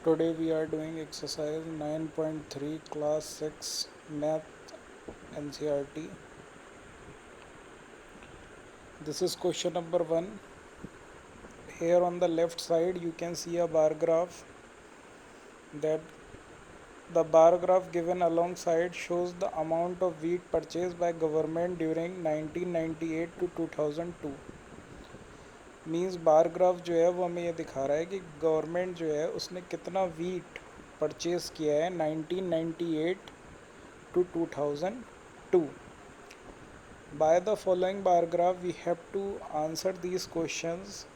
Today we are doing exercise 9.3 class 6 math NCRT. This is question number 1. Here on the left side you can see a bar graph. That the bar graph given alongside shows the amount of wheat purchased by government during 1998 to 2002. Means bar graph जो है वो हमें ये दिखा रहा है कि government जो है उसने कितना वीट परचेज़ किया है 1998 to 2002. By the following bar graph we have to answer these questions.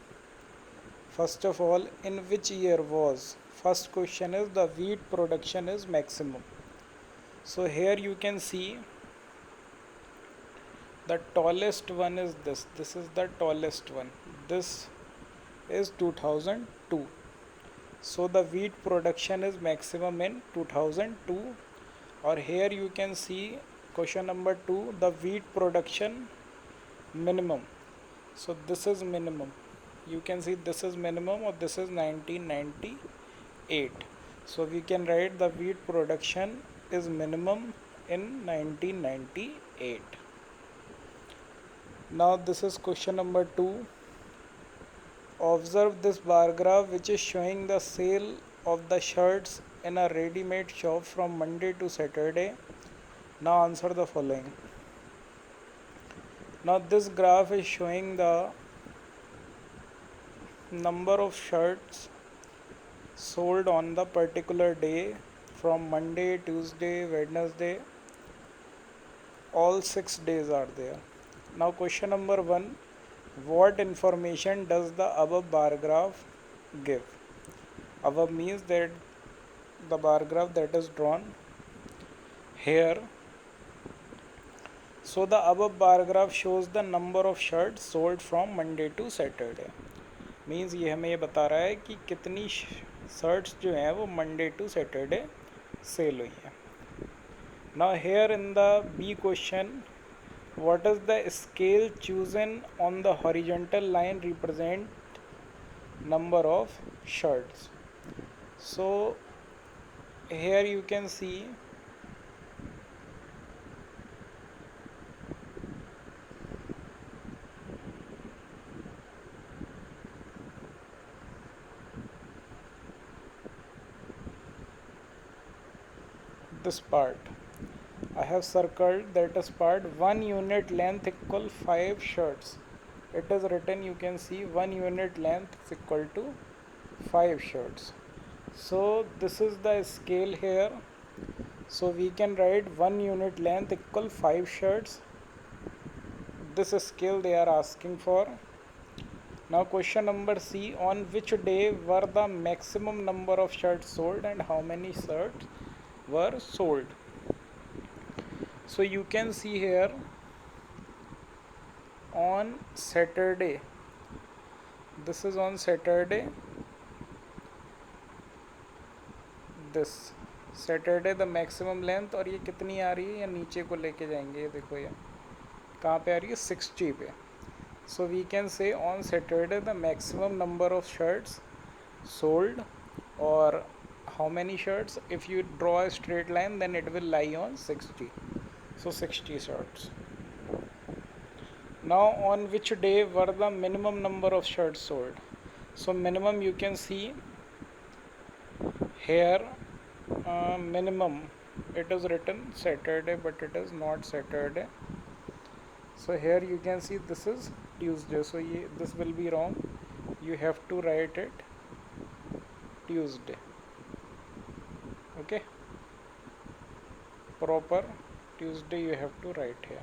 First of all, in which year was? First question is the wheat production is maximum. So here you can see the tallest one is this is the tallest one. This is 2002. So the wheat production is maximum in 2002. Or here you can see question number 2, the wheat production minimum. So this is minimum. You can see this is minimum or this is 1998. So we can write the wheat production is minimum in 1998. Now this is question number 2. Observe this bar graph which is showing the sale of the shirts in a ready-made shop from Monday to Saturday. Now answer the following. Now this graph is showing the number of shirts sold on the particular day from Monday, Tuesday, Wednesday. All 6 days are there. Now question number 1. What information does the above bar graph give? Above means that the bar graph that is drawn here. So the above bar graph shows the number of shirts sold from Monday to Saturday. Means ये हमें ये बता रहा है कि कितनी shirts जो हैं वो मंडे टू सैटरडे सेल हुई है. Now here in the B question, what is the scale chosen on the horizontal line represent number of shirts? So here you can see this part. I have circled that is part 1 unit length equal 5 shirts. It is written, you can see 1 unit length is equal to 5 shirts. So this is the scale here. So we can write 1 unit length equal 5 shirts. This scale they are asking for. Now question number C, on which day were the maximum number of shirts sold and how many shirts were sold? So you can see here on Saturday, this is on Saturday, this Saturday the maximum length, और ये कितनी आ रही है या नीचे को लेके जाएंगे, ये देखो ये कहाँ पे आ रही है 60 पे. So we can say on Saturday the maximum number of shirts sold, or how many shirts, if you draw a straight line then it will lie on 60. So 60 shirts. Now on which day were the minimum number of shirts sold? So minimum you can see here, minimum it is written Saturday but it is not Saturday. So here you can see this is Tuesday, so this will be wrong. You have to write it Tuesday. Okay, proper Tuesday you have to write here.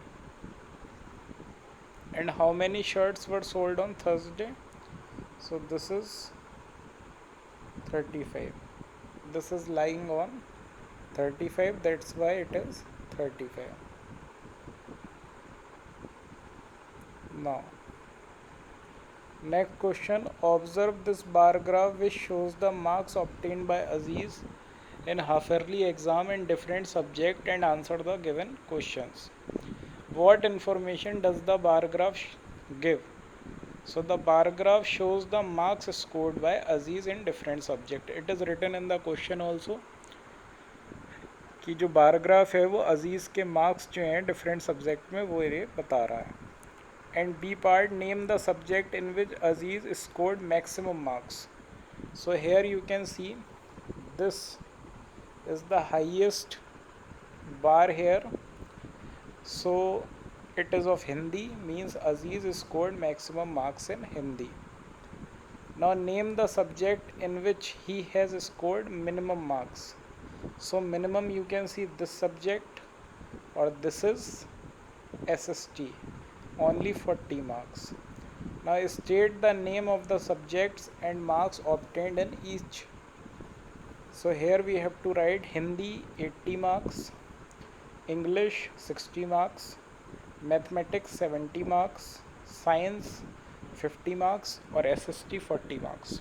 And how many shirts were sold on Thursday? So this is 35. This is lying on 35, that's why it is 35. Now next question, observe this bar graph which shows the marks obtained by Aziz in half-yearly exam in different subject and answer the given questions. What information does the bar graph give? So the bar graph shows the marks scored by Aziz in different subject. It is written in the question also कि जो bar graph है वो अजीज़ के marks जो हैं different subject में वो ये बता रहा है. And B part, name the subject in which Aziz scored maximum marks. So here you can see this is the highest bar here. So it is of Hindi, means Aziz scored maximum marks in Hindi. Now name the subject in which he has scored minimum marks. So minimum you can see this subject, or this is SST, only 40 marks. Now state the name of the subjects and marks obtained in each. So here we have to write Hindi 80 marks, English 60 marks, Mathematics 70 marks, Science 50 marks, or SST 40 marks.